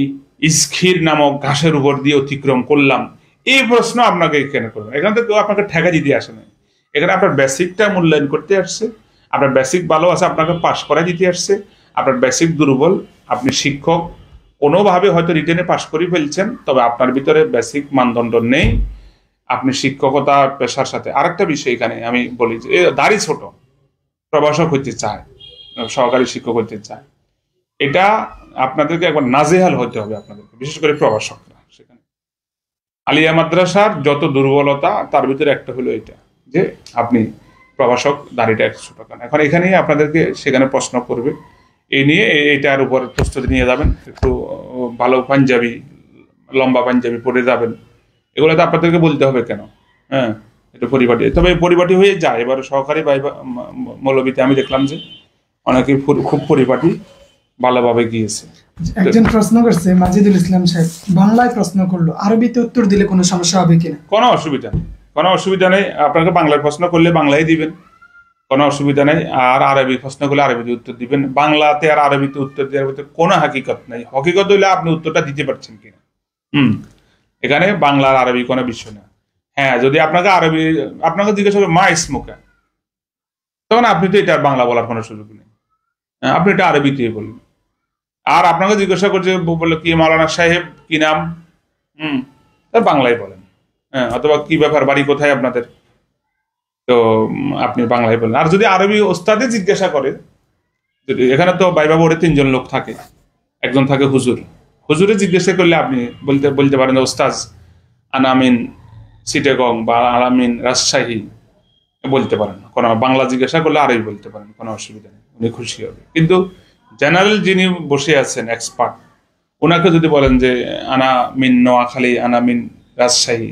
ইস্খির নামক ঘাসের উপর দিয়ে অতিক্রম করলাম, এই প্রশ্ন আপনাকে এখানে করবেন। এখান থেকে কেউ আপনাকে ঠেকা দিতে আসে না, এখানে আপনার বেসিকটা মূল্যায়ন করতে আসছে, আপনার বেসিক ভালো আছে, আপনাকে পাশ করা দিতে আসছে, আপনার বেসিক দুর্বল, আপনি শিক্ষক, কোনোভাবে হয়তো রিটেনে পাশ করে ফেলছেন, তবে আপনার ভিতরে বেসিক মানদণ্ড নেই, আপনি শিক্ষকতা পেশার সাথে। আরেকটা বিষয় এখানে আমি বলি যে দাড়ি ছোট, প্রভাষক হইতে চায়, সহকারী শিক্ষক হইতে চায়, এটা আপনাদেরকে একবার নাজেহাল হতে হবে, আপনাদেরকে, বিশেষ করে প্রভাষকরা। সেখানে আলিয়া মাদ্রাসার যত দুর্বলতা তার ভিতরে একটা হলো এটা, যে আপনি প্রভাষক, দাড়িটা একটু ছোট কেন। এখন এখানেই আপনাদেরকে সেখানে প্রশ্ন করবে, এই নিয়ে এটার উপর প্রস্তুতি নিয়ে যাবেন, একটু ভালো পাঞ্জাবি, লম্বা পাঞ্জাবি পরে যাবেন, এগুলো তো আপনাদেরকে বলতে হবে কেন। হ্যাঁ, একটু পরিপাটি, তবে পরিপাটি হয়ে যায়। এবার সহকারী মৌলবীতে আমি দেখলাম যে অনেকে খুব পরিপাটি ভালোভাবে গিয়েছে। একজন প্রশ্ন করছে, মাজিদুল ইসলাম সাহেব, বাংলায় প্রশ্ন করলো, আরবিতে উত্তর দিলে কোনো সমস্যা হবে কিনা? কোনো অসুবিধা নেই, আপনাকে বাংলার প্রশ্ন করলে বাংলায় দিবেন, কোনো অসুবিধা নেই। আর আরবি প্রশ্ন করলে আরবিতে উত্তর দিবেন, বাংলাতে আর আরবিতে উত্তর দেওয়ার ভিতরে কোনো হাকিকত নেই। হকিকত হইলে আপনি উত্তরটা দিতে পারছেন কিনা। এখানে বাংলা আর আরবি কোনো বিষয় না। হ্যাঁ, যদি আপনাকে জিজ্ঞাসা করবে মা ইসমুকা, তখন আপনি তো এটা বাংলা বলার কোনো সুযোগ নেই, আপনি এটা আরবিতে বলবেন। আর আপনাকে জিজ্ঞাসা করছে, বললো কি মাওলানা সাহেব কি নাম, তার বাংলায় বলেন। হ্যাঁ, অথবা কি ব্যাপার, বাড়ি কোথায় আপনাদের, তো আপনি বাংলায় বলেন। আর যদি আরবি ওস্তাদে জিজ্ঞাসা করে, এখানে তো বাইবা বোর্ডে 3 জন লোক থাকে, একজন থাকে হুজুর, হুজুরে জিজ্ঞাসা করলে আপনি বলতে পারেন ওস্তাজ আনামিন চিটাগং বা আলামিন রাজশাহী বলতে পারেন, কোনো বাংলা জিজ্ঞাসা করলে আরবি বলতে পারেন, কোনো অসুবিধা নেই, উনি খুশি হবে। কিন্তু জেনারেল যিনি বসে আছেন এক্সপার্ট, ওনাকে যদি বলেন যে আনা মিন নোয়াখালী, আনা মিন রাজশাহী,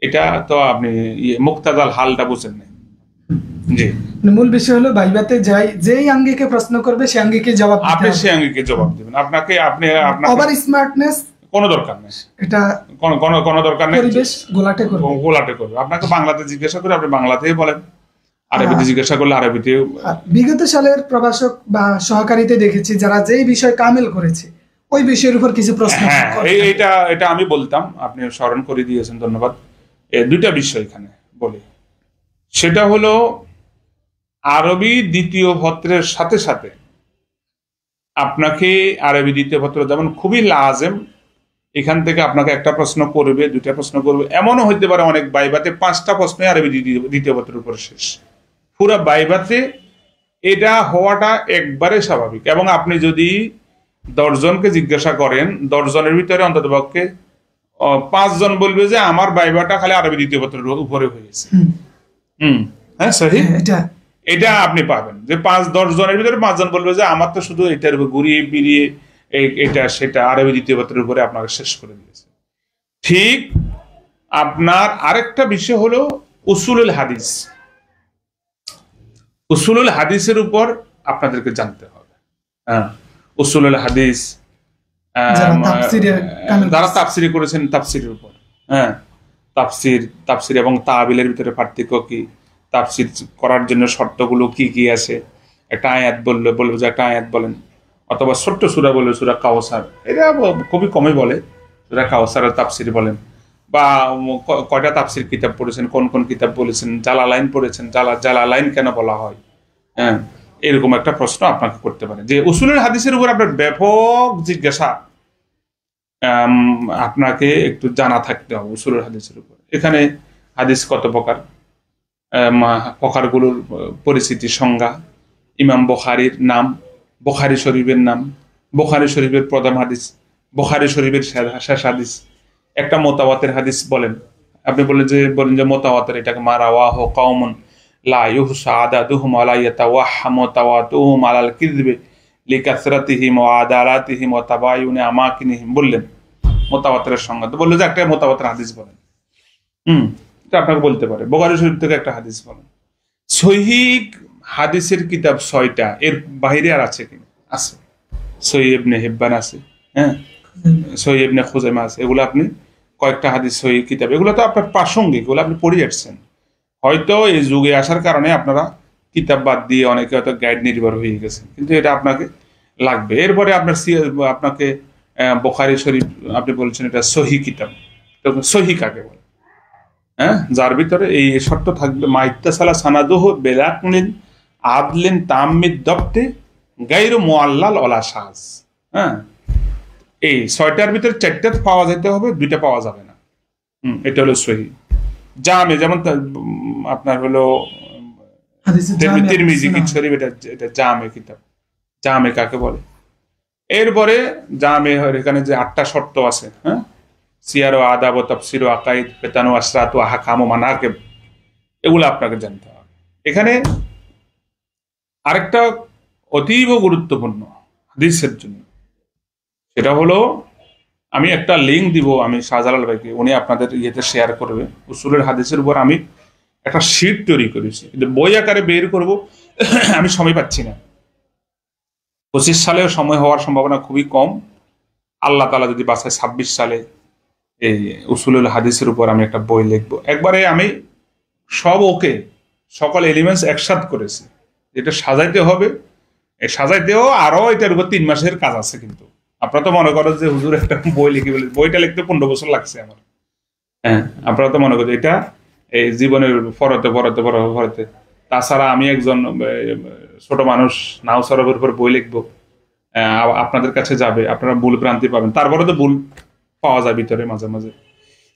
এটা তো আপনি মুক্তাদাল হালটা বুঝেন নাই। জি, মূল বিষয় হলো ভাইবাতে যাই, যেই আঙ্গিকে প্রশ্ন করবে সে আঙ্গিকে জবাব দিতে আপনি হবে। সে আঙ্গিকে জবাব দিবেন। আপনাকে ওভার স্মার্টনেস কোনো দরকার নেই, এটা কোনো দরকার নেই, পরিবেশ গোলাটে করবে। আপনাকে বাংলাতে জিজ্ঞাসা করে আপনি বাংলাতেই বলেন, আরবিতে জিজ্ঞাসা করলে আরবিতে। বিগত সালের প্রভাষক বা সহকারীতে দেখেছি যারা যেই বিষয় কামেল করেছে ওই বিষয়ের উপর কিছু প্রশ্ন। হ্যাঁ, এটা আমি বলতাম, আপনি স্মরণ করে দিয়েছেন, ধন্যবাদ। দুইটা বিষয় এখানে বলি, সেটা হলো আরবি দ্বিতীয় পত্রের সাথে সাথে আপনাকে আরবি দ্বিতীয় পত্র যেমন খুবই লাজেম, এখান থেকে আপনাকে একটা প্রশ্ন করবে, 2টা প্রশ্ন করবে, এমনও হইতে পারে অনেক বাইবাতে 5টা প্রশ্ন আরবি দ্বিতীয় পত্রের উপর শেষ, পুরো বাইবাতে। এটা হওয়াটা একবারে স্বাভাবিক। এবং আপনি যদি 10 জনকে জিজ্ঞাসা করেন, 10 জনের ভিতরে অন্তত পক্ষে 5 জন বলবে যে আমার বাইবাটা খালি আরবি দ্বিতীয় পত্রের উপরে হয়েছে। হ্যাঁ, সহি, এটা আপনি পাবেন যে 5-10 জনের ভিতরে 5 জন বলবে যে আমার তো শুধু এটার উপর ঘুরিয়ে ফিরিয়ে এটা সেটা আরবি দ্বিতীয় পত্রের উপরে আপনাকে শেষ করে দিয়েছে। ঠিক আপনার আরেকটা বিষয় হলো উসুলুল হাদিস। উসুলুল হাদিসের উপর আপনাদেরকে জানতে হবে। হ্যাঁ, উসুলুল হাদিস যারা তাফসিরি করেছেন, তাফসিরের উপর। হ্যাঁ, তাফসির এবং তাবিলের ভিতরে পার্থক্য কি, তাফসির করার জন্য শর্তগুলো কি কি আছে। একটা আয়াত বলবো যে একটা আয়াত বলেন, অথবা ছোট্ট সূরা বলবে সূরা কাউসার, এটা খুবই কমই বলে, সূরা কাউসারের তাফসির বলেন। বা কয়টা তাফসির কিতাব পড়েছেন, কোন কোন কিতাব বলেছেন, জালালাইন পড়েছেন, জালালাইন কেন বলা হয়। হ্যাঁ, এরকম একটা প্রশ্ন আপনাকে করতে পারে। যে উসুলের হাদিসের উপর আপনার ব্যাপক জিজ্ঞাসা আপনাকে একটু জানা থাকতে হবে উসুলের হাদিসের উপর। এখানে হাদিস কত প্রকার, প্রকারগুলোর পরিচিতি, সংজ্ঞা, ইমাম বুখারীর নাম, বুখারী শরীফের নাম, বুখারী শরীফের প্রথম হাদিস, বুখারী শরীফের শেষ হাদিস, একটা মুতাওয়াতির হাদিস বলেন, আপনি বলেন যে মুতাওয়াতির, এটাকে মা রাওয়াহু কওমুন লা ইউহসা আদাদুহুম ওয়া লা ইয়াতাওয়াহহামু তাওয়াতুহুম আলাল কিযবি লিকাসরাতিহিম ওয়া আদালাতিহিম ওয়া তাবায়ুনি আমাকিনিহিম, বললেন মুতাওয়াতিরের সংজ্ঞা। তো বললো যে একটা মুতাওয়াতির হাদিস বলেন। এটা আপনাকে বলতে পারে। বুখারী শরীফ থেকে একটা হাদিস বলেন। সহিহ হাদিসের কিতাব 6টা, এর বাইরে আর আছে কিনা? আছে। সহিহ ইবনে হিব্বান আছে, হ্যাঁ, সহিহ ইবনে খুজাইমা আছে। এগুলো আপনি কয়েকটা হাদিস সহিহ কিতাব, এগুলো তো আপনার প্রাসঙ্গিক, এগুলো আপনি পড়ে যাচ্ছেন। হয়তো এই যুগে আসার কারণে আপনারা কিতাব বাদ দিয়ে অনেকে হয়তো গাইড নির্ভর হয়ে গেছেন, কিন্তু এটা আপনাকে লাগবে। এরপরে আপনাকে বুখারী শরীফ আপনি বলছেন এটা সহিহ কিতাব, তখন সহিহ কাকে বলে? হ্যাঁ, যার ভিতরে এই শর্ত থাকবে, মাইত্তাসালা সানাদুহু বিলাকলিন আদলিন তাম্মিদ দবতে গায়রু মুআল্লাল ওয়ালা শাজ। হ্যাঁ, এই 6টার ভিতরে 4টা পাওয়া যেতে হবে, 2টা পাওয়া যাবে না। এটা হলো সহিহ। জামে, যেমন আপনার হলো তিরমিজি শরীফ, এটা জামে কিতাব। জামে কাকে বলে? এরপরে জামে এখানে যে 8টা শর্ত আছে, হ্যাঁ, সিয়ার ও আদাব ও তাফসির ও আকাইদ, ফিতান ও আসরাত ও আহকাম ও মানাকিব, এগুলো আপনাকে জানতে হবে। এখানে আরেকটা অতীব গুরুত্বপূর্ণ হাদিসের জন্য, সেটা হলো, আমি একটা লিঙ্ক দিব আমি শাহজালাল ভাইকে, উনি আপনাদের ইয়েতে শেয়ার করবে। উসুলের হাদিসের উপর আমি একটা শীট তৈরি করেছি, কিন্তু বই আকারে বের করব আমি সময় পাচ্ছি না। 25 সালেও সময় হওয়ার সম্ভাবনা খুবই কম। আল্লাহ তাআলা যদি বাঁচায় 26 সালে এই উসুলুল হাদিসের উপর আমি একটা বই লিখবো। একবারে আমি সকল এলিমেন্টস একসাথে করেছি, যেটা সাজাইতে হবে। এই সাজাইতেও আরো এটার উপর 3 মাসের কাজ আছে। কিন্তু আপনারা তো মনে করেন যে হুজুর একটা বই লিখে বলে, বইটা লিখতে 15 বছর লাগছে আমার। হ্যাঁ, আপনারা তো মনে করেন এটা এই জীবনের পরতে। তাছাড়া আমি একজন ছোট মানুষ, নাও সরবের উপর বই লিখবো, আপনাদের কাছে যাবে, আপনারা ভুল ভ্রান্তি পাবেন, তারপরে তো ভুল পাওয়া যায় ভিতরে মাঝে মাঝে।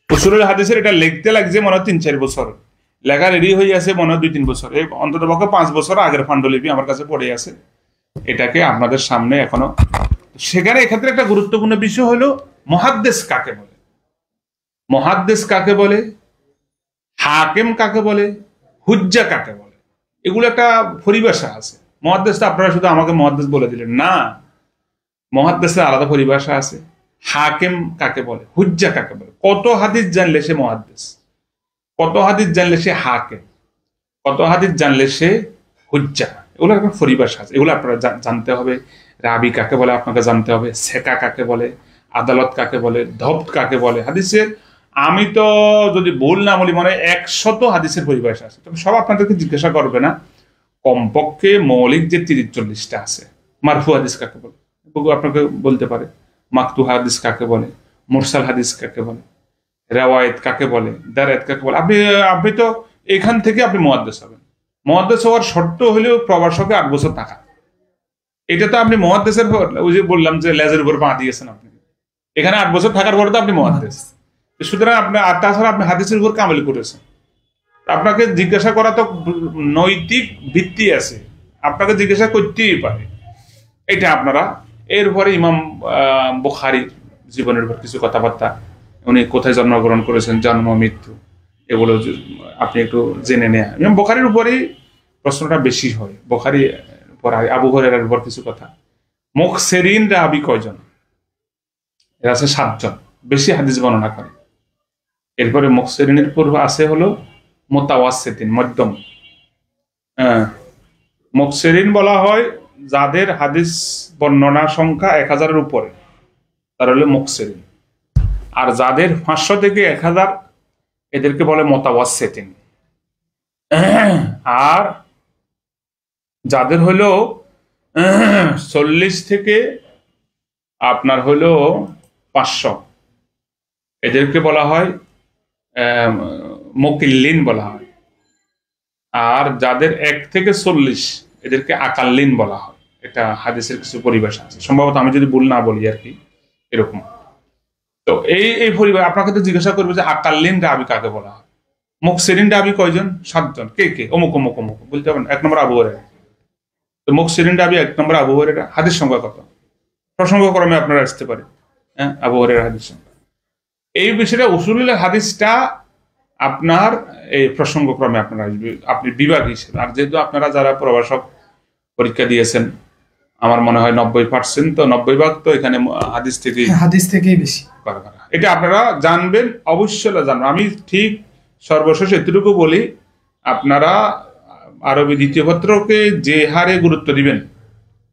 উসুলুল হাদিসের এটা লিখতে লাগছে মনে হয় 3-4 বছর, লেখা রেডি হয়ে আছে মনে হয় 2-3 বছর, এই অন্তত পক্ষে 5 বছর আগের পাণ্ডুলিপি আমার কাছে পড়ে আছে, এটাকে আপনাদের সামনে এখনো। সেখানে এক্ষেত্রে একটা গুরুত্বপূর্ণ বিষয় হলো মুহাদ্দিস কাকে বলে, মুহাদ্দিস কাকে বলে, হাকিম কাকে বলে, হুজ্জা কাকে বলে, এগুলো একটা পরিভাষা আছে। মুহাদ্দিসটা আপনারা শুধু আমাকে মুহাদ্দিস বলে দিলেন না, মুহাদ্দিসের আলাদা পরিভাষা আছে। হাকিম কাকে বলে, হুজ্জা কাকে বলে, কত হাদিস জানলে সে মুহাদ্দিস, কত হাদিস জানলে সে হাকিম, কত হাদিস জানলে সে হুজ্জা, এগুলো একটা পরিভাষা আছে, এগুলো আপনারা জানতে হবে। রাবি কাকে বলে আপনাকে জানতে হবে, সেকা কাকে বলে, আদালত কাকে বলে, ধবত কাকে বলে হাদিসের। আমি তো যদি ভুল না বলি মনে হয় 100 হাদিসের পরিভাষা আছে, তবে সব আপনাদেরকে জিজ্ঞাসা করবে না, কমপক্ষে মৌলিক যে 30-40টা আছে। মারফু হাদিস কাকে বলে আপনাকে বলতে পারে, মাকতু হাদিস কাকে বলে, মুরসাল হাদিস কাকে বলে, রেওয়ায়েত কাকে বলে, দারায়েত কাকে বলে। আপনি তো এখান থেকে আপনি মুহাদ্দিস হবেন। মুহাদ্দিস হওয়ার শর্ত হলেও প্রবাসকে 8 বছর থাকা, এটা তো আপনি মুহাদ্দিসের, ওই যে বললাম যে লেজের উপর পা দিয়েছেন আপনি, এখানে 8 বছর থাকার পরে তো আপনি মুহাদ্দিস। সুতরাং আপনি, আর তাছাড়া আপনি হাদিসের উপর কামেল করেছেন, আপনাকে জিজ্ঞাসা করা তো নৈতিক ভিত্তি আছে, আপনাকে জিজ্ঞাসা করতেই পারে। এটা আপনারা এরপরে ইমাম বুখারীর জীবনের উপর কিছু কথাবার্তা, উনি কোথায় জন্মগ্রহণ করেছেন, জন্ম মৃত্যু, এগুলো আপনি একটু জেনে নেয়া। ইমাম বুখারীর উপরেই প্রশ্নটা বেশি হয়, বুখারী পর আবু হুরায়রার উপর কিছু কথা। মুখসেরিন রাবি কয়জন, এরা আছে 7 জন, বেশি হাদিস বর্ণনা করে। এরপরে মুখসেরিনের পূর্ব আছে হলো মুতাওয়াসসিতিন, মধ্যম। মুখসেরিন বলা হয় যাদের হাদিস বর্ণনা সংখ্যা 1000-এর উপরে, তারা হলো মুখসেরিন। আর যাদের 500 থেকে 1000, এদেরকে বলে মুতাওয়াসসিতিন। আর যাদের হলো 40 থেকে আপনার হলো 500, এদেরকে বলা হয় মুকিল্লিন বলা হয়। আর যাদের 1 থেকে 40, এদেরকে আকাল্লিন বলা হয়। এটা হাদিসের কিছু পরিভাষা আছে, সম্ভবত আমি যদি ভুল না বলি আর কি, এরকম। তো এই পরিভাষা আপনাকে তো জিজ্ঞাসা করবে যে আকাল্লিন রাবি কাকে বলা হয়, মুখসেরিন রাবি কয়জন, 7 জন, কে কে, অমুক অমুক অমুক বলতে পারেন। 1 নম্বর আবু হুরায়রা, তো মুখসেরিন রাবি 1 নম্বর আবু হুরায়রা। হাদিস সংখ্যা কত, প্রসঙ্গক্রমে আপনারা আসতে পারে, আবু হুরায়রা হাদিস সংখ্যা। এই বিষয়টা উসুলুল হাদিসটা আপনার এই প্রসঙ্গক্রমে আপনারা আসবে, আপনি বিভাগ হিসেবে। আর যেহেতু আপনারা যারা প্রভাষক পরীক্ষা দিয়েছেন, আমার মনে হয় 90%, তো 90 ভাগ তো এখানে হাদিস থেকেই বেশি করা। এটা আপনারা জানবেন, অবশ্যই জানবেন। আমি ঠিক সর্বশেষ এতটুকু বলি, আপনারা আরবি দ্বিতীয় পত্রকে যে হারে গুরুত্ব দিবেন,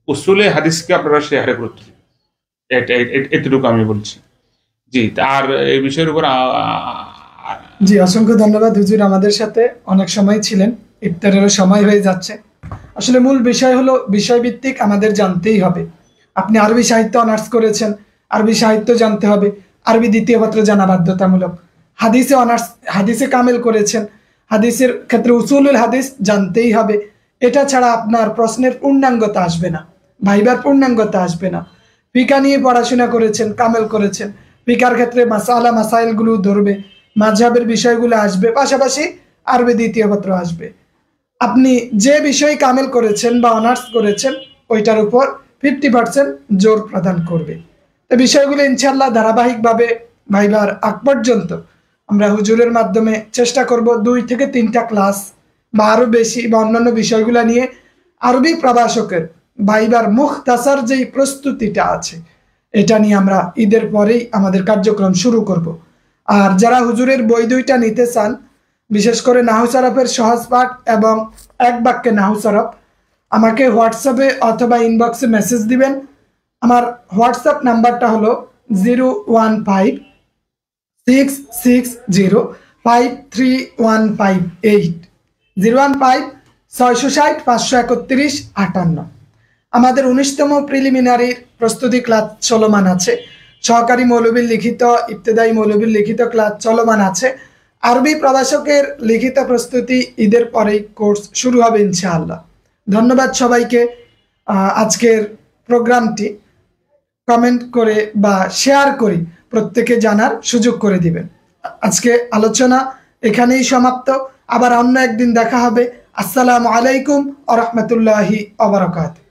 উসুলে হাদিসকে আপনারা সে হারে গুরুত্ব দিবেন, এতটুকু আমি বলছি। জি, আর এই বিষয়ের উপর জি অসংখ্য ধন্যবাদ হুজুর, আমাদের সাথে অনেক সময় ছিলেন, ইফতারেরও সময় হয়ে যাচ্ছে। আসলে মূল বিষয় হলো বিষয়ভিত্তিক আমাদের জানতেই হবে। আপনি আরবি সাহিত্য অনার্স করেছেন, আরবি সাহিত্য জানতে হবে, আরবি দ্বিতীয় পত্র জানা বাধ্যতামূলক। হাদিসে অনার্স, হাদিসে কামেল করেছেন, হাদিসের ক্ষেত্রে উসুলুল হাদিস জানতেই হবে। এটা ছাড়া আপনার প্রশ্নের পূর্ণাঙ্গতা আসবে না, ভাইবার পূর্ণাঙ্গতা আসবে না। ফিকা নিয়ে পড়াশোনা করেছেন, কামেল করেছেন, ফিকার ক্ষেত্রে মাসালা মাসাইলগুলো ধরবে, মাযহাবের বিষয়গুলো আসবে, পাশাপাশি আরবি দ্বিতীয় পত্র আসবে। আপনি যে বিষয়ে কামেল করেছেন বা অনার্স করেছেন, ওইটার উপর 50% জোর প্রদান করবে। তো বিষয়গুলো ইনশাআল্লাহ ধারাবাহিকভাবে ভাইবার আগ পর্যন্ত আমরা হুজুরের মাধ্যমে চেষ্টা করব 2 থেকে 3টা ক্লাস বা আরো বেশি বা অন্যান্য বিষয়গুলো নিয়ে আরবি প্রভাষকের ভাইবার মুখতাসার যেই প্রস্তুতিটা আছে, এটা নিয়ে আমরা ঈদের পরেই আমাদের কার্যক্রম শুরু করব। আর যারা হুজুরের বই 2টা নিতে চান, বিশেষ করে নাহু সরফের সহজ পাঠ এবং 1 বাক্যে নাহু সরফ, আমাকে হোয়াটসঅ্যাপে অথবা ইনবক্সে মেসেজ দিবেন। আমার হোয়াটসঅ্যাপ নাম্বারটা হলো 01566053158, 01566053158। আমাদের 19তম প্রিলিমিনারির প্রস্তুতি ক্লাস চলমান আছে, সহকারী মৌলবীর লিখিত, ইবতেদায়ী মৌলবীর লিখিত ক্লাস চলমান আছে। আরবি প্রভাষকের লিখিত প্রস্তুতি ঈদের পরেই কোর্স শুরু হবে ইনশাআল্লাহ। ধন্যবাদ সবাইকে। আজকের প্রোগ্রামটি কমেন্ট করে বা শেয়ার করে প্রত্যেকে জানার সুযোগ করে দিবেন। আজকে আলোচনা এখানেই সমাপ্ত। আবার অন্য একদিন দেখা হবে। আসসালামু আলাইকুম ওয়া রাহমাতুল্লাহি ওয়া বারাকাতুহু।